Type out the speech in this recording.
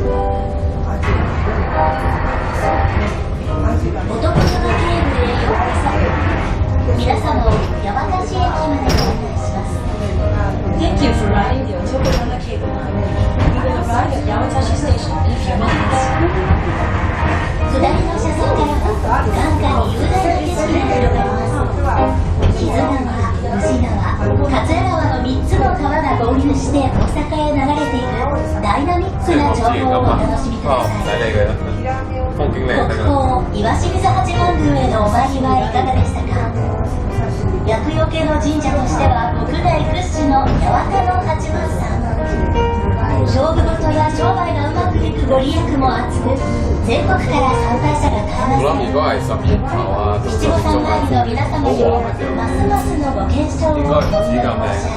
元々のゲームへようこそ。皆様を八幡市駅までご案内します。 Thank you for riding the Otokobana Cable Line. We will arrive at Yawatashi Station in a few minutes. 下りの車線からは眼下に雄大な景色が広がります。木津川、宇治川、桂川の3つの川が合流して大阪へ流れていくダイナミックな情報をお楽しみください。国宝石清水八幡宮へのお参りはいかがでしたか。厄除けの神社としては国内屈指の八幡の八幡さん。勝負事や商売がうまくいくご利益も厚く、全国から参拝者が絶えません。七五三参りの皆様にもますますのご健勝をお祈り申し上げます。